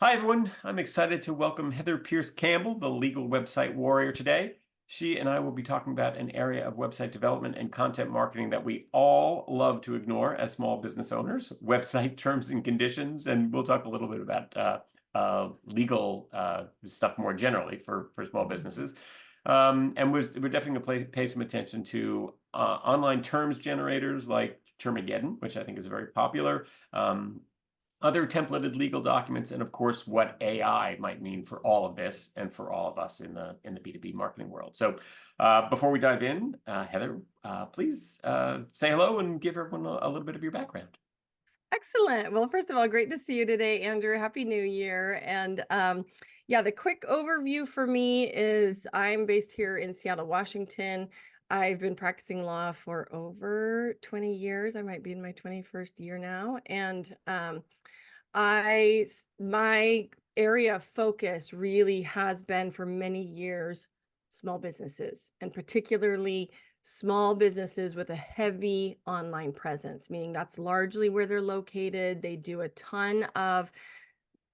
Hi, everyone. I'm excited to welcome Heather Pierce Campbell, the legal website warrior, today. She and I will be talking about an area of website development and content marketing that we all love to ignore as small business owners, website terms and conditions, and we'll talk a little bit about legal stuff more generally for small businesses. And we're definitely going to pay some attention to online terms generators like Termageddon, which I think is very popular. Other templated legal documents, and of course, what AI might mean for all of this and for all of us in the B2B marketing world. So before we dive in, Heather, please say hello and give everyone a little bit of your background. Excellent. Well, first of all, great to see you today, Andrew. Happy New Year. And yeah, the quick overview for me is I'm based here in Seattle, Washington. I've been practicing law for over 20 years. I might be in my 21st year now. And my area of focus really has been for many years small businesses, and particularly small businesses with a heavy online presence, meaning that's largely where they're located. They do a ton of,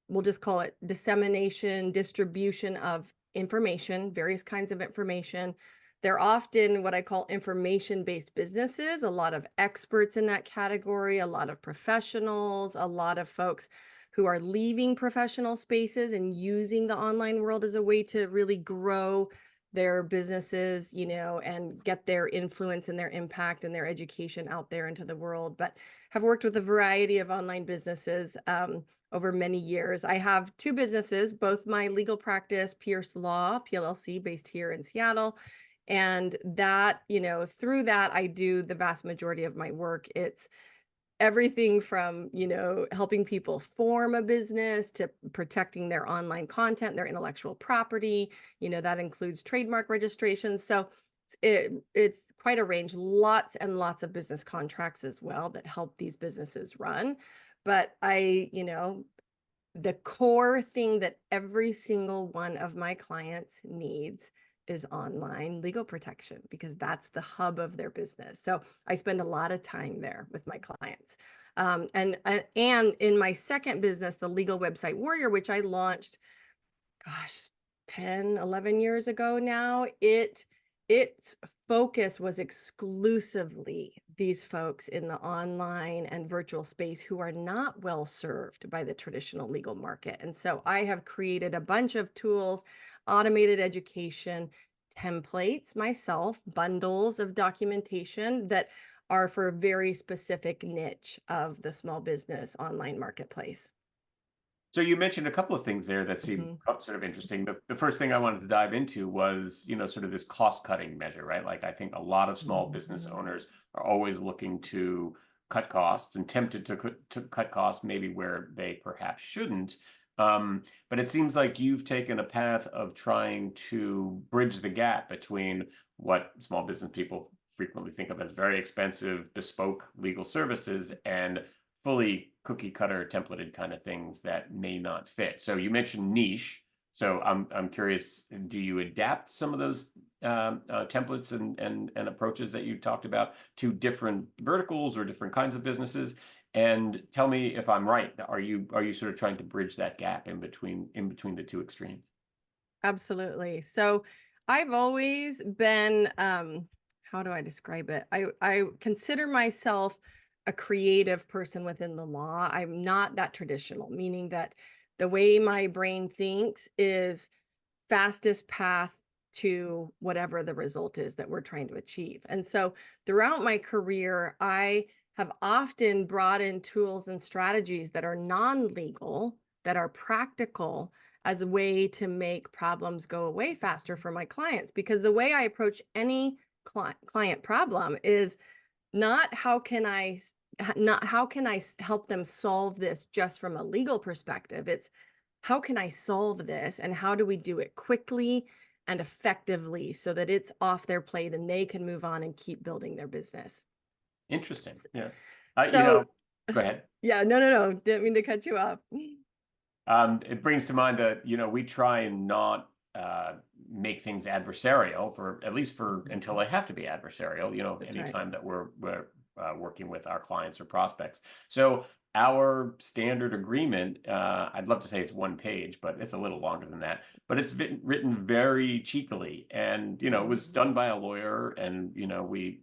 we'll just call it dissemination, distribution of information, various kinds of information. They're often what I call information-based businesses, a lot of experts in that category, a lot of professionals, a lot of folks who are leaving professional spaces and using the online world as a way to really grow their businesses, and get their influence and their impact and their education out there into the world. But have worked with a variety of online businesses over many years. I have two businesses, both my legal practice, Pierce Law, PLLC, based here in Seattle. And that, through that, I do the vast majority of my work. It's everything from, helping people form a business to protecting their online content, their intellectual property. That includes trademark registrations. So it's quite a range, lots and lots of business contracts as well that help these businesses run. But the core thing that every single one of my clients needs is online legal protection because that's the hub of their business. So I spend a lot of time there with my clients. And in my second business, the Legal Website Warrior, which I launched, gosh, 10, 11 years ago now, its focus was exclusively these folks in the online and virtual space who are not well served by the traditional legal market. And so I have created a bunch of tools, automated education, templates myself, bundles of documentation that are for a very specific niche of the small business online marketplace. So you mentioned a couple of things there that seem Mhm. sort of interesting. The first thing I wanted to dive into was, sort of this cost-cutting measure, right? Like I think a lot of small business Mhm. owners are always looking to cut costs and tempted to cut costs maybe where they perhaps shouldn't. But it seems like you've taken a path of trying to bridge the gap between what small business people frequently think of as very expensive, bespoke legal services and fully cookie cutter templated kind of things that may not fit. So you mentioned niche. So I'm curious, do you adapt some of those templates and approaches that you talked about to different verticals or different kinds of businesses? And tell me if I'm right. Are you sort of trying to bridge that gap in between the two extremes? Absolutely. So I've always been, how do I describe it? I consider myself a creative person within the law. I'm not that traditional, meaning that the way my brain thinks is fastest path to whatever the result is that we're trying to achieve. And so throughout my career, I have often brought in tools and strategies that are non-legal, that are practical as a way to make problems go away faster for my clients. Because the way I approach any client problem is not how can not how can help them solve this just from a legal perspective. It's how can I solve this and how do we do it quickly and effectively so that it's off their plate and they can move on and keep building their business. Interesting. S- Yeah. Uh, you So, know, Go ahead. yeah, no, didn't mean to cut you off. It brings to mind that, we try and not make things adversarial for at least for until they have to be adversarial, That's right. anytime that we're working with our clients or prospects. So our standard agreement, I'd love to say it's one page, but it's a little longer than that. But it's written very cheekily, and it was Mhm. done by a lawyer, and we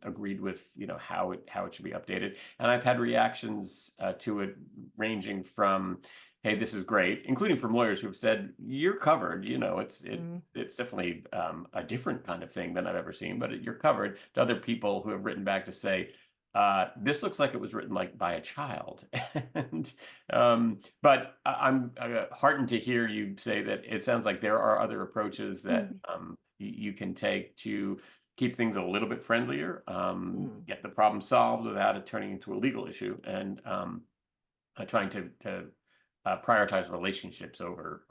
agreed with how it should be updated. And I've had reactions to it ranging from, "Hey, this is great," including from lawyers who've said, "You're covered." Mm. It's definitely a different kind of thing than I've ever seen, but you're covered. To other people who have written back to say, this looks like it was written like by a child. And but I'm heartened to hear you say that it sounds like there are other approaches that Mm. you can take to keep things a little bit friendlier, Mm. get the problem solved without it turning into a legal issue, and trying to prioritize relationships over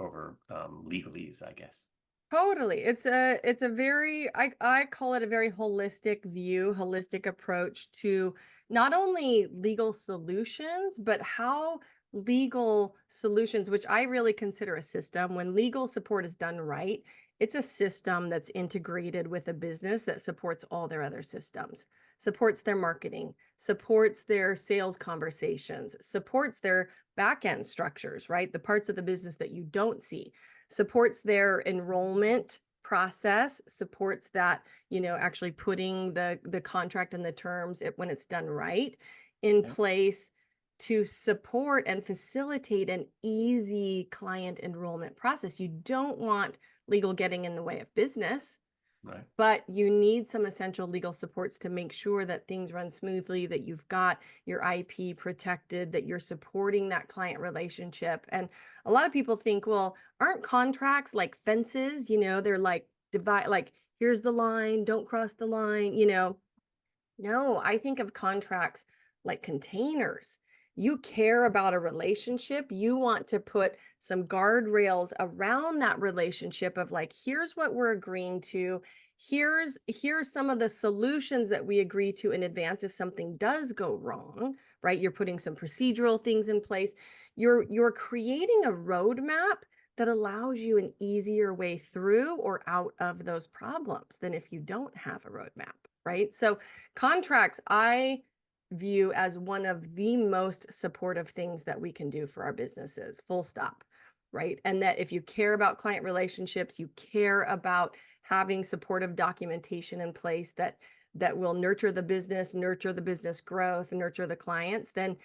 legalese, I guess. Totally. It's a very I call it a very holistic view, holistic approach to not only legal solutions, but how legal solutions, which I really consider a system, when legal support is done right, it's a system that's integrated with a business that supports all their other systems, supports their marketing, supports their sales conversations, supports their back end structures, right? The parts of the business that you don't see, supports their enrollment process, supports that, actually putting the contract and the terms when it's done right in Yeah, place to support and facilitate an easy client enrollment process. You don't want legal getting in the way of business, right. but you need some essential legal supports to make sure that things run smoothly, that you've got your IP protected, that you're supporting that client relationship. And a lot of people think, well, aren't contracts like fences? They're like divide, like, here's the line, don't cross the line. No, I think of contracts like containers. You care about a relationship. You want to put some guardrails around that relationship of like, here's what we're agreeing to. Here's some of the solutions that we agree to in advance if something does go wrong, right? You're putting some procedural things in place. You're creating a roadmap that allows you an easier way through or out of those problems than if you don't have a roadmap, right? So contracts, I view as one of the most supportive things that we can do for our businesses, full stop, right? And that if you care about client relationships, you care about having supportive documentation in place that will nurture the business growth, nurture the clients, then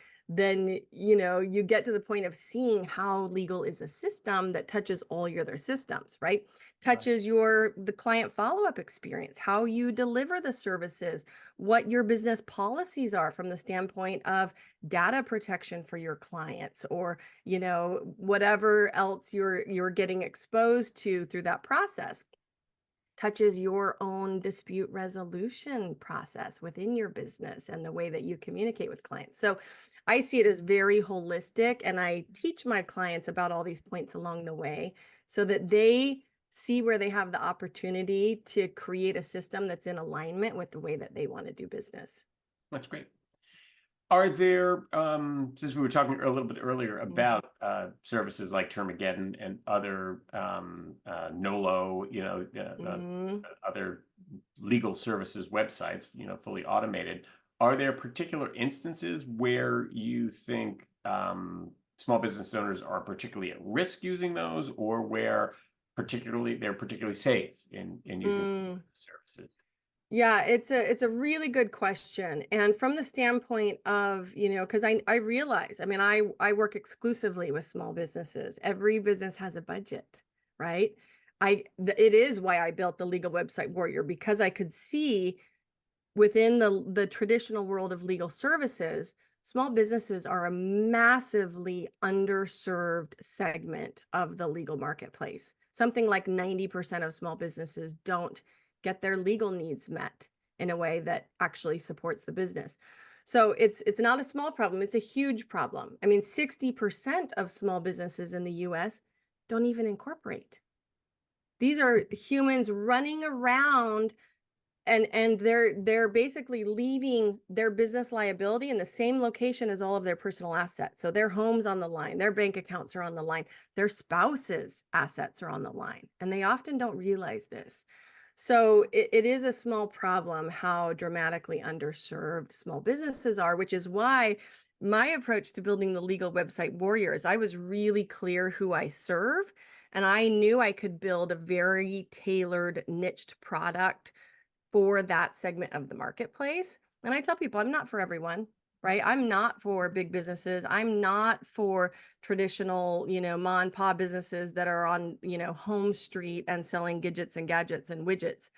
you get to the point of seeing how legal is a system that touches all your other systems, right? Right. Touches the client follow-up experience, how you deliver the services, what your business policies are from the standpoint of data protection for your clients, or whatever else you're getting exposed to through that process. Touches your own dispute resolution process within your business and the way that you communicate with clients. So I see it as very holistic, and I teach my clients about all these points along the way so that they see where they have the opportunity to create a system that's in alignment with the way that they want to do business. That's great. Are there, since we were talking a little bit earlier Mhm. about services like Termageddon and other NOLO, Mhm. other legal services websites, fully automated, are there particular instances where you think small business owners are particularly at risk using those, or where they're particularly safe in using Mm. services? Yeah, it's a really good question. And from the standpoint of, because I realize, I mean, I work exclusively with small businesses. Every business has a budget, right? It is why I built the Legal Website Warrior, because I could see within the traditional world of legal services, small businesses are a massively underserved segment of the legal marketplace. Something like 90% of small businesses don't get their legal needs met in a way that actually supports the business. So it's not a small problem, it's a huge problem. I mean, 60% of small businesses in the US don't even incorporate. These are humans running around, and they're basically leaving their business liability in the same location as all of their personal assets. So their home's on the line, their bank accounts are on the line, their spouse's assets are on the line, and they often don't realize this. So it is a small problem how dramatically underserved small businesses are, which is why my approach to building the legal website warrior is I was really clear who I serve, and I knew I could build a very tailored, niched product for that segment of the marketplace. And I tell people I'm not for everyone, right? I'm not for big businesses. I'm not for traditional, ma and pa businesses that are on, home street and selling gadgets and gadgets and widgets.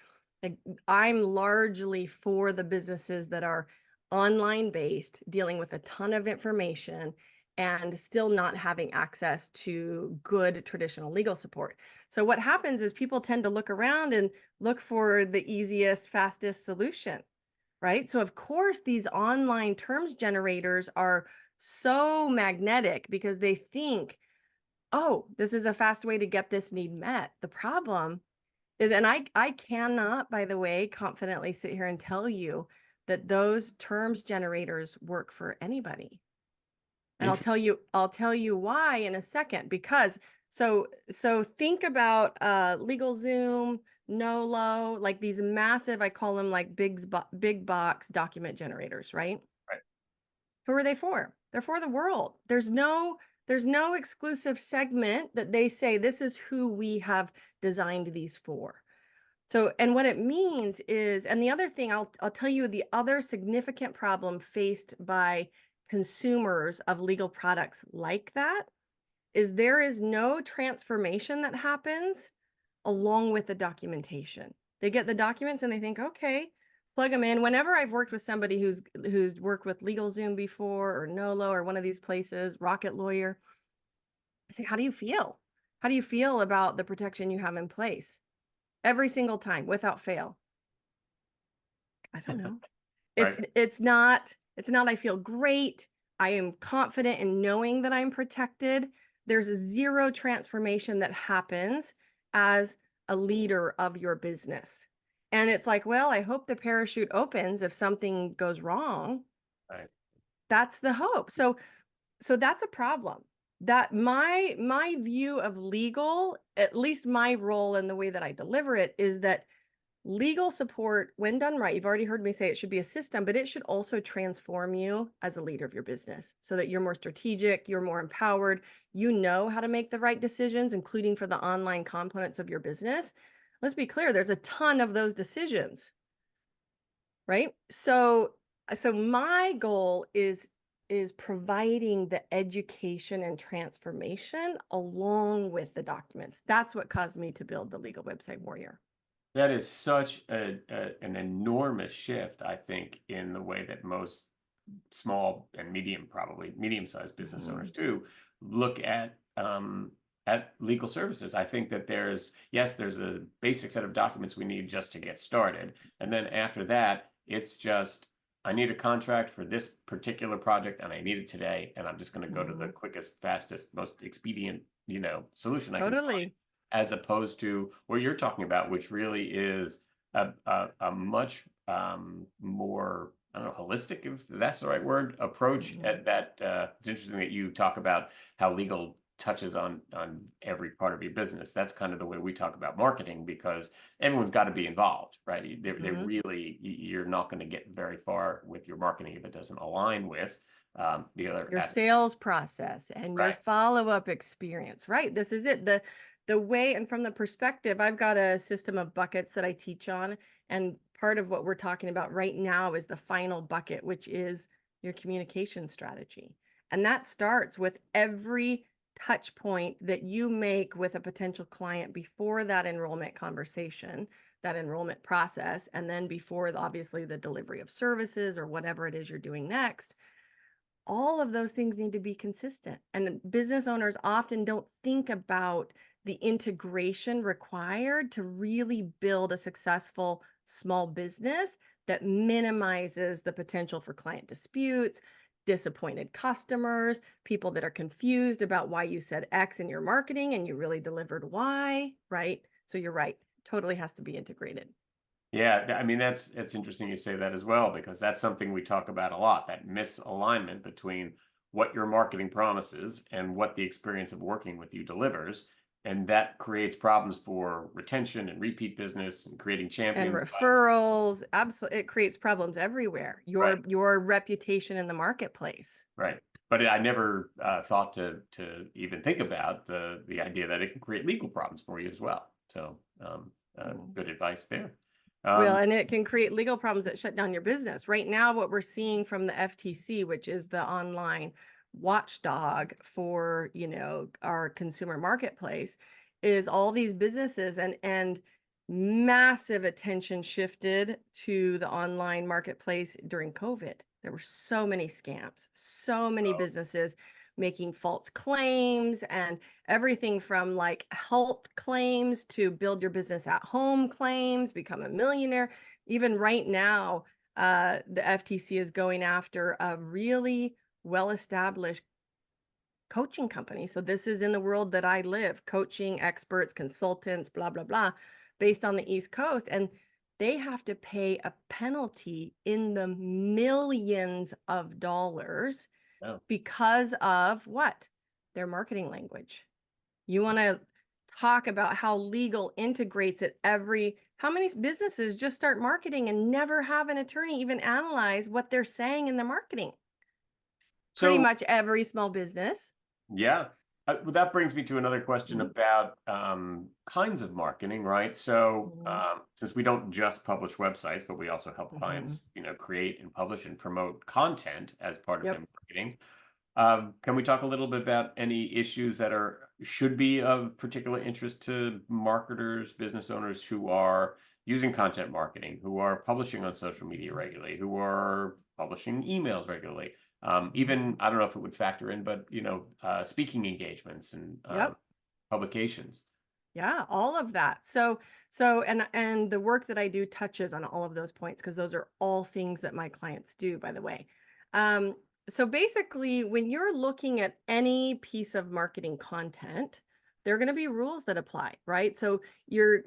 Like, I'm largely for the businesses that are online based, dealing with a ton of information and still not having access to good traditional legal support. So what happens is people tend to look around and look for the easiest, fastest solution, right? So, of course, these online terms generators are so magnetic because they think, oh, this is a fast way to get this need met. The problem is, and I cannot, by the way, confidently sit here and tell you that those terms generators work for anybody. And I'll tell you why in a second, because so think about LegalZoom, Nolo, like these massive, I call them like big box document generators, right? Right. Who are they for? They're for the world. There's no exclusive segment that they say this is who we have designed these for. So, and what it means is, and the other thing I'll tell you, the other significant problem faced by consumers of legal products like that is there is no transformation that happens along with the documentation. They get the documents and they think, okay, plug them in. Whenever I've worked with somebody who's worked with LegalZoom before or Nolo or one of these places, Rocket Lawyer, I say, how do you feel? How do you feel about the protection you have in place? Every single time, without fail. I don't know. Right. It's not I feel great. I am confident in knowing that I'm protected. There's a zero transformation that happens as a leader of your business. And it's like, well, I hope the parachute opens if something goes wrong. Right. That's the hope. So that's a problem. That my view of legal, at least my role and the way that I deliver it, is that legal support, when done right, you've already heard me say it should be a system, but it should also transform you as a leader of your business so that you're more strategic, you're more empowered, you know how to make the right decisions, including for the online components of your business. Let's be clear, there's a ton of those decisions, right? So my goal is providing the education and transformation along with the documents. That's what caused me to build the Legal Website Warrior. That is such an enormous shift, I think, in the way that most small and probably medium-sized business Mhm. owners do look at legal services. I think that there's a basic set of documents we need just to get started, and then after that, it's just I need a contract for this particular project, and I need it today, and I'm just going to go to the Mhm. quickest, fastest, most expedient, solution I can find, Totally. as opposed to what you're talking about, which really is a much more, I don't know, holistic, if that's the right word, approach Mhm. at that. It's interesting that you talk about how legal touches on every part of your business. That's kind of the way we talk about marketing, because everyone's got to be involved, right? They Mhm. really, you're not going to get very far with your marketing if it doesn't align with the other Your aspects. sales process and your Right. follow-up experience, right? This is it. The way, and from the perspective, I've got a system of buckets that I teach on, and part of what we're talking about right now is the final bucket, which is your communication strategy. And that starts with every touch point that you make with a potential client before that enrollment conversation, that enrollment process, and then before obviously the delivery of services or whatever it is you're doing next. All of those things need to be consistent. And business owners often don't think about the integration required to really build a successful small business that minimizes the potential for client disputes, disappointed customers, people that are confused about why you said X in your marketing and you really delivered Y, right? So you're right, totally has to be integrated. Yeah, I mean it's interesting you say that as well, because that's something we talk about a lot, that misalignment between what your marketing promises and what the experience of working with you delivers. And that creates problems for retention and repeat business and creating And champions. referrals, absolutely, it creates problems everywhere. Right, Your reputation in the marketplace. right. But I never thought to even think about the idea that it can create legal problems for you as well. So Mm. good advice there. Well, Um, and it can create legal problems that shut down your business. Right now, what we're seeing from the FTC, which is the online watchdog for, our consumer marketplace, is all these businesses and massive attention shifted to the online marketplace during COVID. There were so many scams, so many businesses making false claims and everything from like health claims to build your business at home claims, become a millionaire. Even right now, the FTC is going after a really well established coaching company. So, this is in the world that I live, coaching experts, consultants, blah, blah, blah, based on the East Coast. And they have to pay a penalty in the millions of dollars oh. because of what? Their marketing language. You want to talk about how legal integrates it how many businesses just start marketing and never have an attorney even analyze what they're saying in the marketing? Pretty So much every small business. yeah. Well, that brings me to another question Mhm. about kinds of marketing, right? So, Mhm. since we don't just publish websites, but we also help Mhm. clients, create and publish and promote content as part of their Yep. marketing. Can we talk a little bit about any issues that should be of particular interest to marketers, business owners who are using content marketing, who are publishing on social media regularly, who are publishing emails regularly? Even I don't know if it would factor in, but speaking engagements and Yep. publications. Yeah, all of that. And the work that I do touches on all of those points because those are all things that my clients do, by the way. Um, so basically, when you're looking at any piece of marketing content, there are going to be rules that apply, right? So you're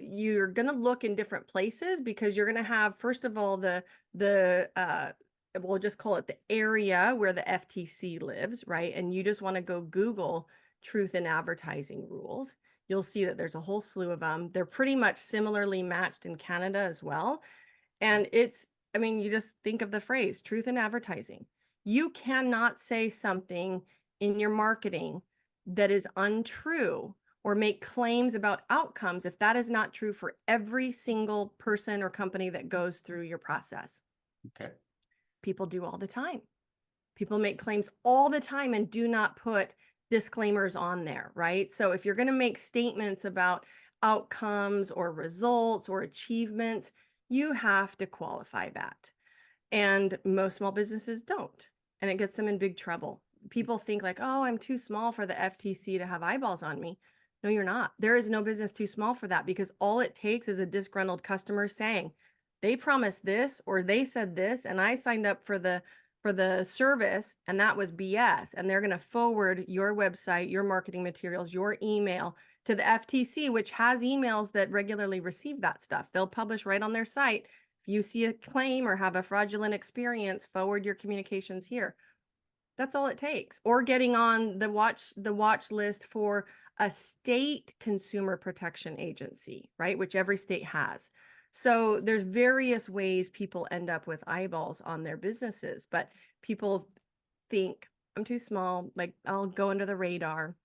going to look in different places because you're going to have, first of all, the we'll just call it the area where the FTC lives, right? And you just want to go Google truth in advertising rules. You'll see that there's a whole slew of them. They're pretty much similarly matched in Canada as well. And I mean, you just think of the phrase truth in advertising. You cannot say something in your marketing that is untrue or make claims about outcomes if that is not true for every single person or company that goes through your process. Okay. People do all the time. People make claims all the time and do not put disclaimers on there, right? So if you're going to make statements about outcomes or results or achievements, you have to qualify that. And most small businesses don't. And it gets them in big trouble. People think like, oh, I'm too small for the FTC to have eyeballs on me. No, you're not. There is no business too small for that because all it takes is a disgruntled customer saying, they promised this or they said this and I signed up for the service and that was BS. And they're going to forward your website, your marketing materials, your email to the FTC, which has emails that regularly receive that stuff. They'll publish right on their site. If you see a claim or have a fraudulent experience, forward your communications here. That's all it takes. Or getting on the watch list for a state consumer protection agency, right? Which every state has. So there's various ways people end up with eyeballs on their businesses, but people think I'm too small, like I'll go under the radar.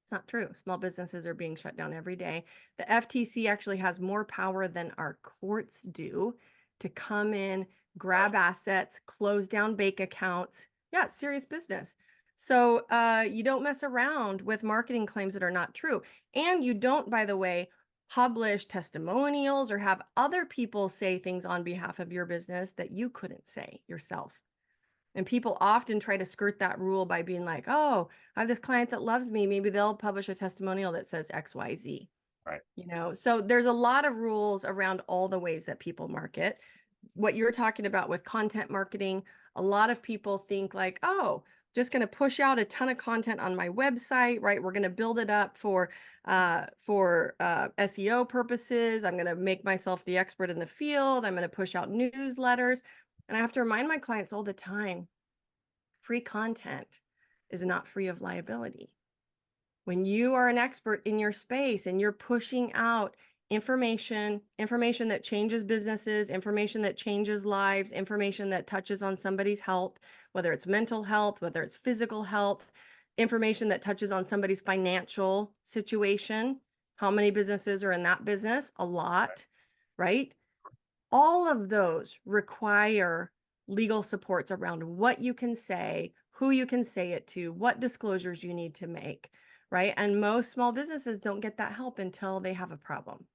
It's not true. Small businesses are being shut down every day. The FTC actually has more power than our courts do to come in, grab assets, close down bank accounts. Yeah, it's serious business. So you don't mess around with marketing claims that are not true. And you don't, by the way, publish testimonials or have other people say things on behalf of your business that you couldn't say yourself. And people often try to skirt that rule by being like, oh, I have this client that loves me. Maybe they'll publish a testimonial that says XYZ. Right. So there's a lot of rules around all the ways that people market. What you're talking about with content marketing, a lot of people think like, oh, just going to push out a ton of content on my website, right? We're going to build it up for SEO purposes. I'm going to make myself the expert in the field. I'm going to push out newsletters. And I have to remind my clients all the time, free content is not free of liability. When you are an expert in your space and you're pushing out information that changes businesses, information that changes lives, information that touches on somebody's health, whether it's mental health, whether it's physical health, information that touches on somebody's financial situation. How many businesses are in that business? A lot, right? All of those require legal supports around what you can say, who you can say it to, what disclosures you need to make, right? And most small businesses don't get that help until they have a problem.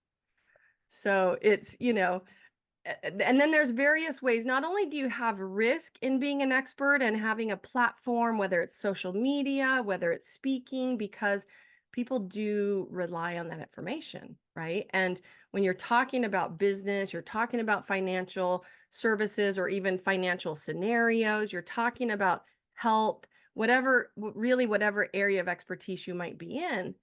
So it's, and then there's various ways. Not only do you have risk in being an expert and having a platform, whether it's social media, whether it's speaking, because people do rely on that information, right? And when you're talking about business, you're talking about financial services or even financial scenarios, you're talking about health, whatever area of expertise you might be in,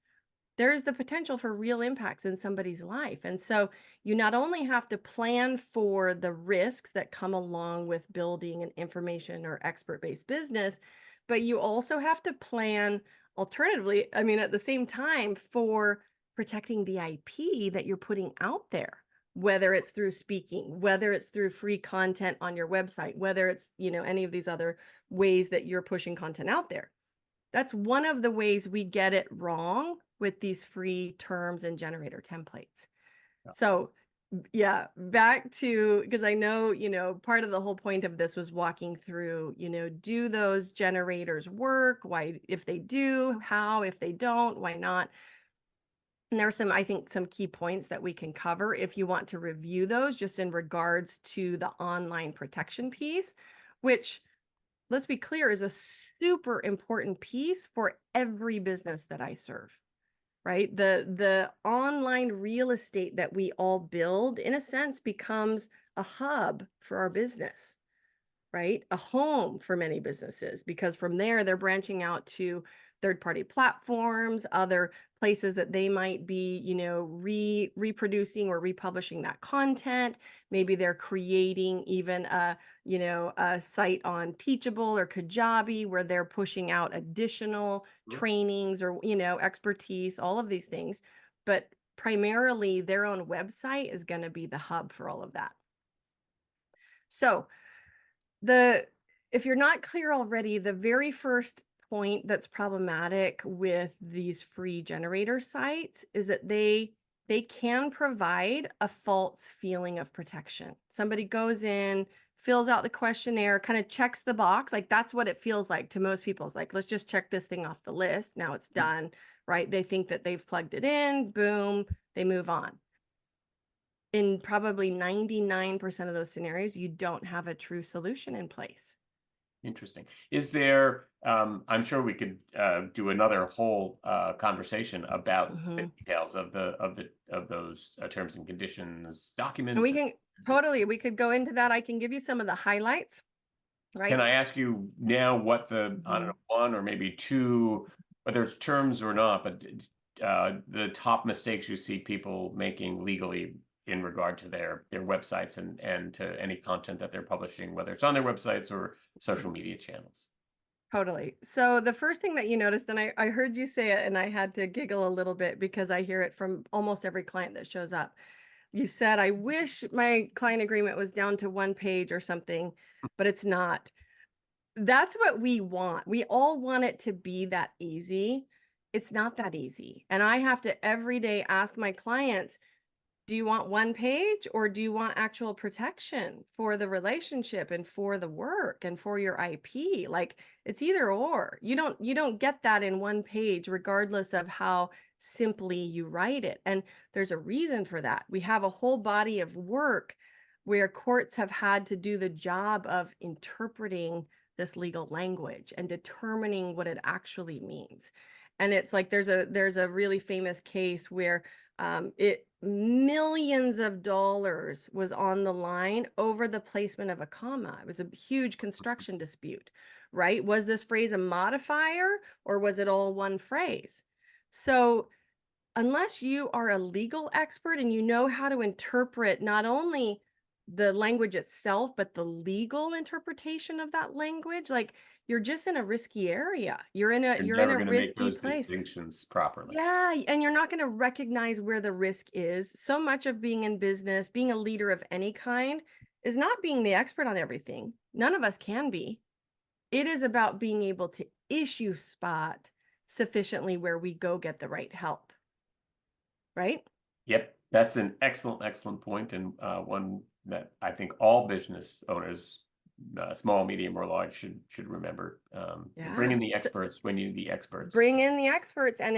there's the potential for real impacts in somebody's life. And so you not only have to plan for the risks that come along with building an information or expert-based business, but you also have to plan alternatively, I mean, at the same time, for protecting the IP that you're putting out there, whether it's through speaking, whether it's through free content on your website, whether it's, any of these other ways that you're pushing content out there. That's one of the ways we get it wrong with these free terms and generator templates. Yeah. So yeah, back to, because I know, part of the whole point of this was walking through, do those generators work? Why, if they do, how, if they don't, why not? And there are some, I think, some key points that we can cover if you want to review those just in regards to the online protection piece, which, let's be clear, is a super important piece for every business that I serve, right? The online real estate that we all build, in a sense, becomes a hub for our business, right? A home for many businesses, because from there, they're branching out to third-party platforms, other places that they might be, reproducing or republishing that content. Maybe they're creating even a site on Teachable or Kajabi where they're pushing out additional trainings or, expertise, all of these things. But primarily their own website is going to be the hub for all of that. So if you're not clear already, the very first point that's problematic with these free generator sites is that they can provide a false feeling of protection. Somebody goes in, fills out the questionnaire, kind of checks the box. Like, that's what it feels like to most people. It's like, let's just check this thing off the list. Now it's done, right? They think that they've plugged it in, boom, they move on. In probably 99% of those scenarios, you don't have a true solution in place. Interesting. Is there, I'm sure we could do another whole conversation about the details of those terms and conditions documents. And we could go into that. I can give you some of the highlights, right? Can I ask you now what the, I don't know, one or maybe two, whether it's terms or not, but the top mistakes you see people making legally in regard to their websites and to any content that they're publishing, whether it's on their websites or social media channels? Totally. So the first thing that you noticed, and I heard you say it and I had to giggle a little bit because I hear it from almost every client that shows up. You said, I wish my client agreement was down to one page or something, but it's not. That's what we want. We all want it to be that easy. It's not that easy. And I have to every day ask my clients, do you want one page or do you want actual protection for the relationship and for the work and for your IP? Like, it's either or. You don't get that in one page, regardless of how simply you write it. And there's a reason for that. We have a whole body of work where courts have had to do the job of interpreting this legal language and determining what it actually means. And it's like there's a really famous case where millions of dollars was on the line over the placement of a comma. It was a huge construction dispute, right? Was this phrase a modifier or was it all one phrase? So unless you are a legal expert and you know how to interpret not only the language itself, but the legal interpretation of that language, like, you're just in a risky area. You're You're in never a going to make risky those place. distinctions properly. Yeah, and you're not going to recognize where the risk is. So much of being in business, being a leader of any kind, is not being the expert on everything. None of us can be. It is about being able to issue spot sufficiently where we go get the right help, right? Yep, that's an excellent, excellent point, and one that I think all business owners, small, medium, or large, should remember. Bring Yeah. in the So experts when you need the experts. bring in the experts, and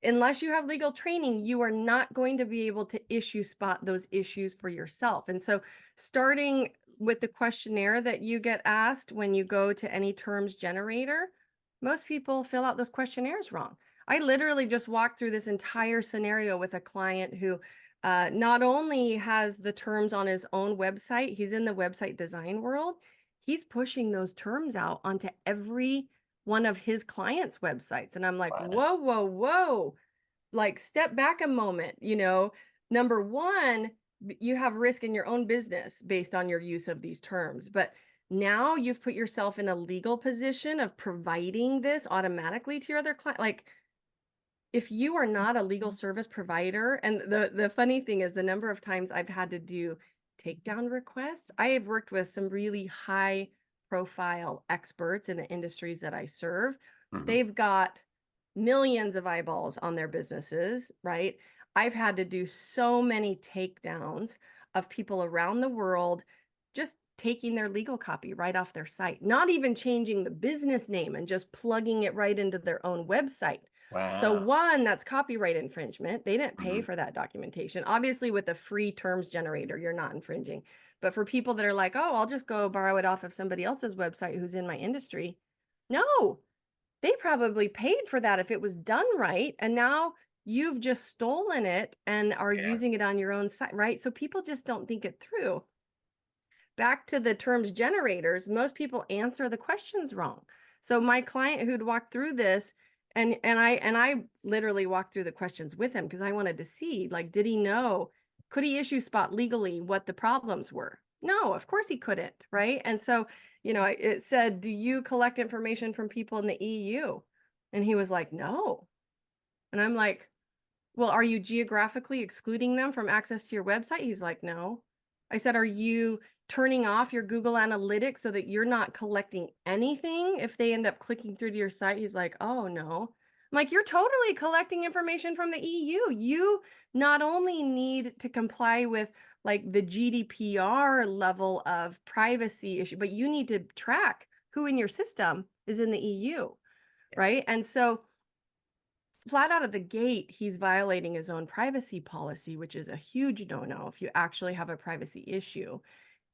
unless you have legal training, you are not going to be able to issue spot those issues for yourself. And so, starting with the questionnaire that you get asked when you go to any terms generator, most people fill out those questionnaires wrong. I literally just walked through this entire scenario with a client who not only has the terms on his own website, he's in the website design world, he's pushing those terms out onto every one of his clients' websites. And I'm like, Wow. whoa, whoa, whoa. Like, step back a moment. Number one, you have risk in your own business based on your use of these terms. But now you've put yourself in a legal position of providing this automatically to your other client. Like, if you are not a legal service provider, and the funny thing is the number of times I've had to do takedown requests, I have worked with some really high profile experts in the industries that I serve. Mhm. They've got millions of eyeballs on their businesses, right? I've had to do so many takedowns of people around the world just taking their legal copy right off their site, not even changing the business name and just plugging it right into their own website. So Wow. one, that's copyright infringement. They didn't pay Mhm. for that documentation. Obviously, with a free terms generator, you're not infringing. But for people that are like, oh, I'll just go borrow it off of somebody else's website who's in my industry. No, they probably paid for that if it was done right. And now you've just stolen it and are Yeah. using it on your own site, right? So people just don't think it through. Back to the terms generators, most people answer the questions wrong. So my client who'd walked through this, and I literally walked through the questions with him because I wanted to see, like, did he know, could he issue spot legally what the problems were? No, of course he couldn't, right? And so, it said, do you collect information from people in the EU? And he was like, no. And I'm like, well, are you geographically excluding them from access to your website? He's like, no. I said, are you turning off your Google Analytics so that you're not collecting anything if they end up clicking through to your site? He's like, oh, no. I'm like, you're totally collecting information from the EU. You not only need to comply with like the GDPR level of privacy issue, but you need to track who in your system is in the EU, Yeah. right? And so flat out of the gate, he's violating his own privacy policy, which is a huge no-no if you actually have a privacy issue.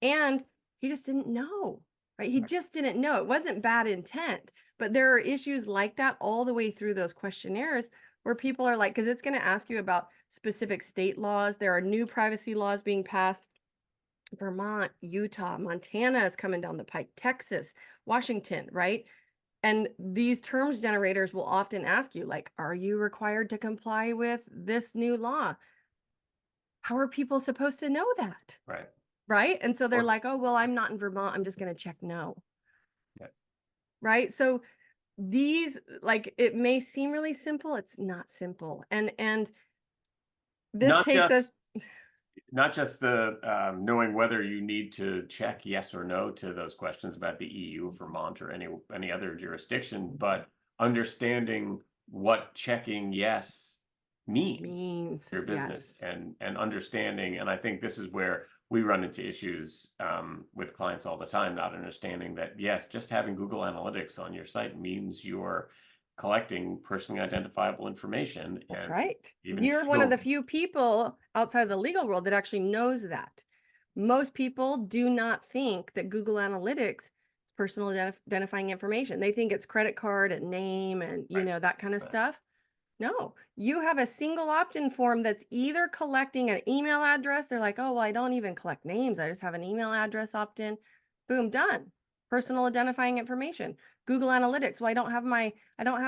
And he just didn't know, right? He Right. just didn't know. It wasn't bad intent, but there are issues like that all the way through those questionnaires where people are like, because it's going to ask you about specific state laws. There are new privacy laws being passed. Vermont, Utah, Montana is coming down the pike, Texas, Washington, right? And these terms generators will often ask you, like, are you required to comply with this new law? How are people supposed to know that? Right. Right. And so they're Or like, oh, well, I'm not in Vermont. I'm just going to check no. yeah. Right. So these, like, it may seem really simple. It's not simple. And this Not takes us, just not just the knowing whether you need to check yes or no to those questions about the EU, Vermont, or any other jurisdiction, but understanding what checking yes means means, for your business, yes, and understanding. And I think this is where we run into issues with clients all the time, not understanding that yes, just having Google Analytics on your site means you're collecting personally identifiable information, that's and right. even if You're you one of the don't. few people outside of the legal world that actually knows that. Most people do not think that Google Analytics personal identifying information. They think it's credit card and name and Right. that kind of Right. stuff. No, you have a single opt-in form that's either collecting an email address. They're like, oh, well, I don't even collect names. I just have an email address opt-in. Boom, done. Personal identifying information. Google Analytics. Well, I don't have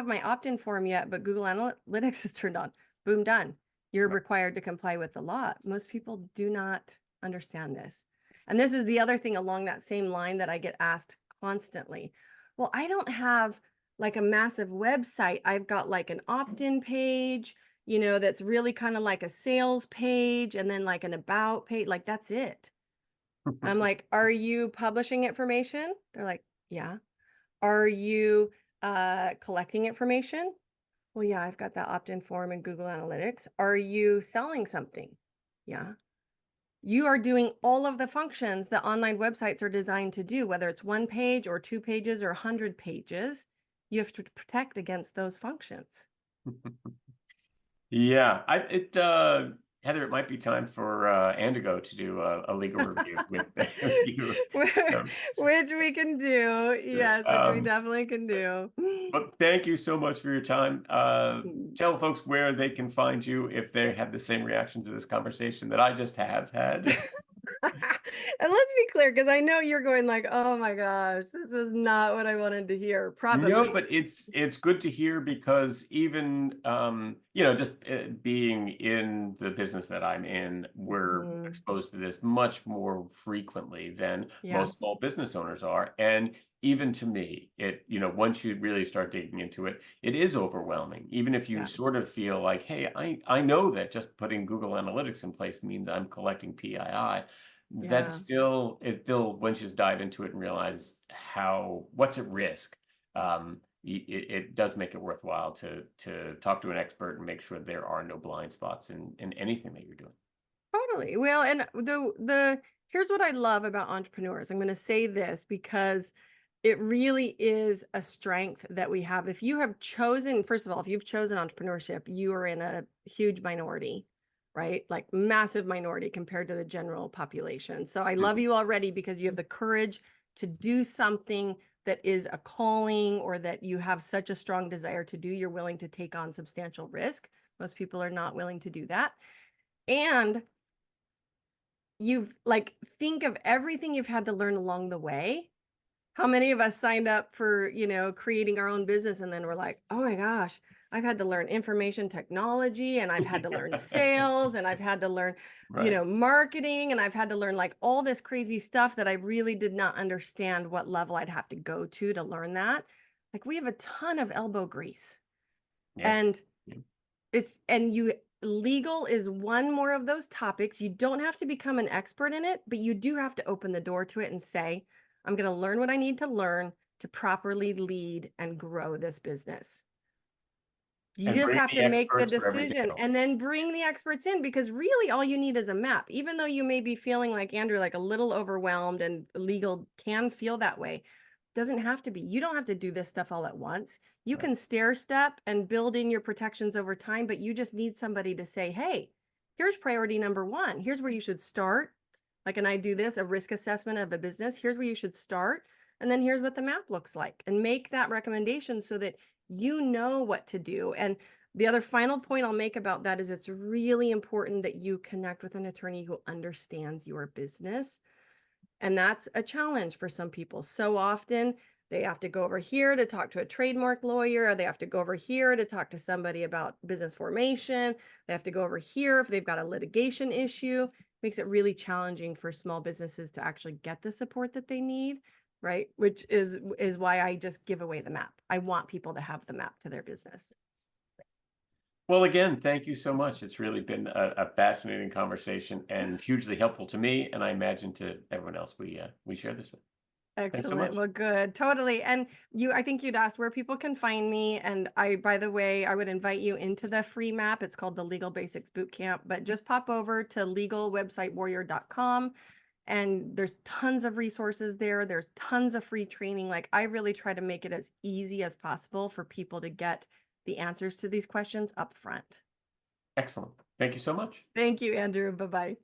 my opt-in form yet, but Google Analytics is turned on. Boom, done. You're Right. required to comply with the law. Most people do not understand this. And this is the other thing along that same line that I get asked constantly. well, I don't have like a massive website. I've got like an opt-in page, that's really kind of like a sales page and then like an about page. Like that's it. I'm like, are you publishing information? They're like, yeah. Are you collecting information? Well, yeah, I've got that opt-in form in Google Analytics. Are you selling something? Yeah. You are doing all of the functions that online websites are designed to do, whether it's one page or two pages or 100 pages. You have to protect against those functions. Yeah, Heather, it might be time for Andigo to do a legal review with you. Um, Which we can do. Yes, which we um, definitely can do. but thank you so much for your time. Tell folks where they can find you if they had the same reaction to this conversation that I just have had. And let's be clear, because I know you're going like, oh my gosh, this was not what I wanted to hear. No, Probably. but it's good to hear because even just being in the business that I'm in, we're Mhm. exposed to this much more frequently than Yeah, most small business owners are. And even to me, once you really start digging into it, it is overwhelming. Even if you yeah, sort of feel like, hey, I know that just putting Google Analytics in place means I'm collecting PII. That's yeah. still once you just dive into it and realize what's at risk, it does make it worthwhile to talk to an expert and make sure there are no blind spots in anything that you're doing. Totally. Well, and the here's what I love about entrepreneurs. I'm going to say this because it really is a strength that we have. If you have chosen, first of all, if you've chosen entrepreneurship, you are in a huge minority, right? Like massive minority compared to the general population. So I love Mhm. you already because you have the courage to do something that is a calling or that you have such a strong desire to do. You're willing to take on substantial risk. Most people are not willing to do that. And you've like think of everything you've had to learn along the way. How many of us signed up for, creating our own business and then we're like, "Oh my gosh, I've had to learn information technology and I've had to learn sales and I've had to learn, Right. marketing and I've had to learn like all this crazy stuff that I really did not understand what level I'd have to go to learn that." Like we have a ton of elbow grease. Yeah. And Yeah. you legal is one more of those topics. You don't have to become an expert in it, but you do have to open the door to it and say, I'm going to learn what I need to learn to properly lead and grow this business. You And just bring have the to make the experts for everything decision and else. then bring the experts in because really all you need is a map. Even though you may be feeling like Andrew, like a little overwhelmed and legal can feel that way, doesn't have to be. You don't have to do this stuff all at once. You Right. can stair step and build in your protections over time, but you just need somebody to say, hey, here's priority number one. Here's where you should start. Like, and I do this, a risk assessment of a business. Here's where you should start. And then here's what the map looks like and make that recommendation so that you know what to do. And the other final point I'll make about that is it's really important that you connect with an attorney who understands your business. And that's a challenge for some people. So often they have to go over here to talk to a trademark lawyer, or they have to go over here to talk to somebody about business formation. They have to go over here if they've got a litigation issue. Makes it really challenging for small businesses to actually get the support that they need, right? Which is why I just give away the map. I want people to have the map to their business. Well, again, thank you so much. It's really been a fascinating conversation and hugely helpful to me, and I imagine to everyone else we share this with. Thanks so Excellent. much. Well, good. Totally. And I think you'd asked where people can find me. And by the way, I would invite you into the free map. It's called the Legal Basics Bootcamp, but just pop over to legalwebsitewarrior.com and there's tons of resources there. There's tons of free training. Like I really try to make it as easy as possible for people to get the answers to these questions up front. Excellent. Thank you so much. Thank you, Andrew. Bye-bye.